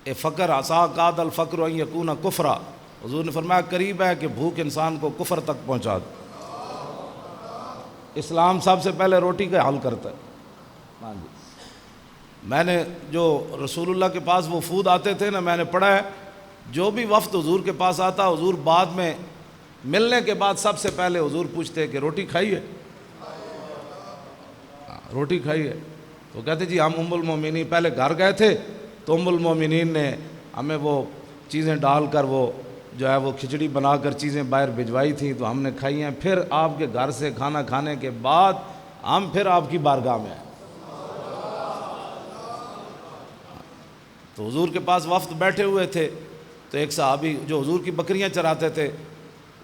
اے فقر عسا قاد الفقر ان یکون کفرا، حضور نے فرمایا قریب ہے کہ بھوک انسان کو کفر تک پہنچا دے۔ اسلام سب سے پہلے روٹی کا حل کرتا ہے۔ ہاں جی، میں نے جو رسول اللہ کے پاس وفود آتے تھے نا، میں نے پڑھا ہے جو بھی وفد حضور کے پاس آتا، حضور بعد میں ملنے کے بعد سب سے پہلے حضور پوچھتے کہ روٹی کھائی ہے؟ روٹی کھائی ہے؟ تو کہتے جی ہم ام المومنین، پہلے گھر گئے تھے تو ام المومنین نے ہمیں وہ چیزیں ڈال کر وہ جو ہے وہ کھچڑی بنا کر چیزیں باہر بھجوائی تھیں تو ہم نے کھائی ہیں، پھر آپ کے گھر سے کھانا کھانے کے بعد ہم پھر آپ کی بارگاہ میں آئے۔ تو حضور کے پاس وفد بیٹھے ہوئے تھے، تو ایک صحابی جو حضور کی بکریاں چراتے تھے،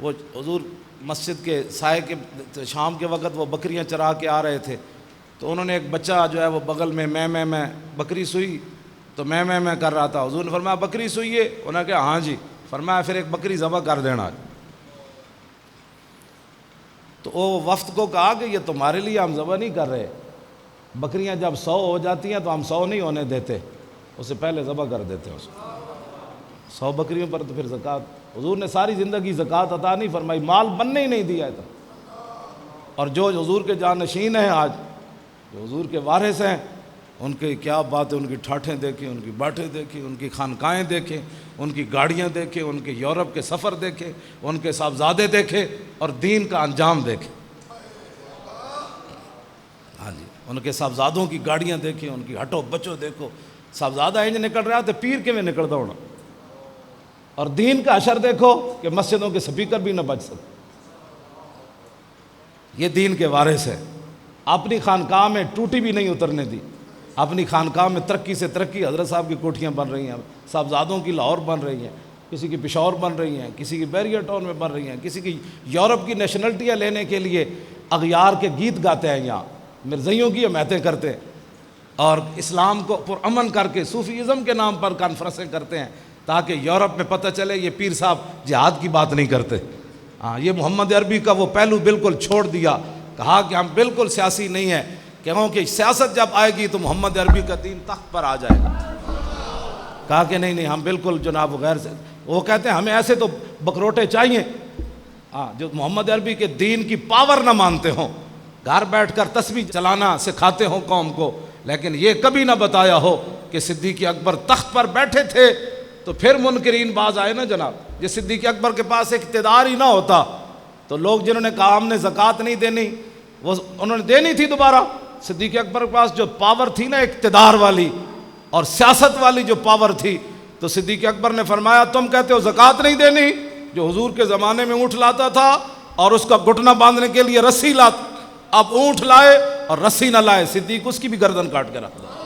وہ حضور مسجد کے سائے کے شام کے وقت وہ بکریاں چرا کے آ رہے تھے، تو انہوں نے ایک بچہ جو ہے وہ بغل میں میں بکری سوئی تو میں کر رہا تھا۔ حضور نے فرمایا بکری سوئی ہے؟ انہوں نے کہا ہاں جی۔ فرمایا پھر ایک بکری ذبح کر دینا۔ تو وہ وفد کو کہا کہ یہ تمہارے لیے ہم ذبح نہیں کر رہے، بکریاں جب 100 ہو جاتی ہیں تو ہم 100 نہیں ہونے دیتے، اس سے پہلے ذبح کر دیتے ہیں اس کو۔ 100 بکریوں پر تو پھر زکوٰۃ، حضور نے ساری زندگی زکوٰۃ عطا نہیں فرمائی، مال بننے ہی نہیں دیا تھا۔ اور جو حضور کے جانشین ہیں آج، جو حضور کے وارث ہیں، ان کی کیا بات ہے، ان کی ٹھاٹھیں دیکھیں، ان کی باٹیں دیکھیں، ان کی خانقاہیں دیکھیں، ان کی گاڑیاں دیکھیں، ان کے یورپ کے سفر دیکھیں، ان کے صاحبزادے دیکھیں اور دین کا انجام دیکھیں۔ ہاں جی، ان کے صاحبزادوں کی گاڑیاں دیکھیں، ان کی ہٹو بچو دیکھو، صاحبزادہ انج نکل رہا تو پیر کے میں نکلتا ہونا، اور دین کا حشر دیکھو کہ مسجدوں کے سپیکر بھی نہ بچ سکتے۔ یہ دین کے وارث ہے، اپنی خانقاہ میں ٹوٹی بھی نہیں اترنے دی، اپنی خانقاہ میں ترقی سے ترقی، حضرت صاحب کی کوٹھیاں بن رہی ہیں، صاحبزادوں کی لاہور بن رہی ہیں، کسی کی پشاور بن رہی ہیں، کسی کی بیریا ٹاؤن میں بن رہی ہیں، کسی کی یورپ کی نیشنلٹیاں لینے کے لیے اغیار کے گیت گاتے ہیں، یہاں مرزائیوں کی حمایتیں کرتے ہیں، اور اسلام کو پرامن کر کے صوفیزم کے نام پر کانفرنسیں کرتے ہیں تاکہ یورپ میں پتہ چلے یہ پیر صاحب جہاد کی بات نہیں کرتے۔ ہاں، یہ محمد عربی کا وہ پہلو بالکل چھوڑ دیا، کہا کہ ہم بالکل سیاسی نہیں ہیں، کیونکہ سیاست جب آئے گی تو محمد عربی کا دین تخت پر آ جائے گا۔ کہا کہ نہیں ہم بالکل جناب غیر سے، وہ کہتے ہیں ہمیں ایسے تو بکروٹے چاہیے ہاں جو محمد عربی کے دین کی پاور نہ مانتے ہوں، گھر بیٹھ کر تسبیح چلانا سکھاتے ہوں قوم کو، لیکن یہ کبھی نہ بتایا ہو کہ صدیق اکبر تخت پر بیٹھے تھے تو پھر منکرین باز آئے نا جناب۔ یہ صدیق اکبر کے پاس اقتدار ہی نہ ہوتا تو لوگ جنہوں نے کہا ہم نے زکوٰۃ نہیں دینی، وہ انہوں نے دینی تھی دوبارہ۔ صدیق اکبر کے پاس جو پاور تھی نا اقتدار والی اور سیاست والی جو پاور تھی، تو صدیق اکبر نے فرمایا تم کہتے ہو زکوٰۃ نہیں دینی، جو حضور کے زمانے میں اونٹ لاتا تھا اور اس کا گھٹنا باندھنے کے لیے رسی لاتا، اب اونٹ لائے اور رسی نہ لائے، صدیق اس کی بھی گردن کاٹ کے رکھ دیا۔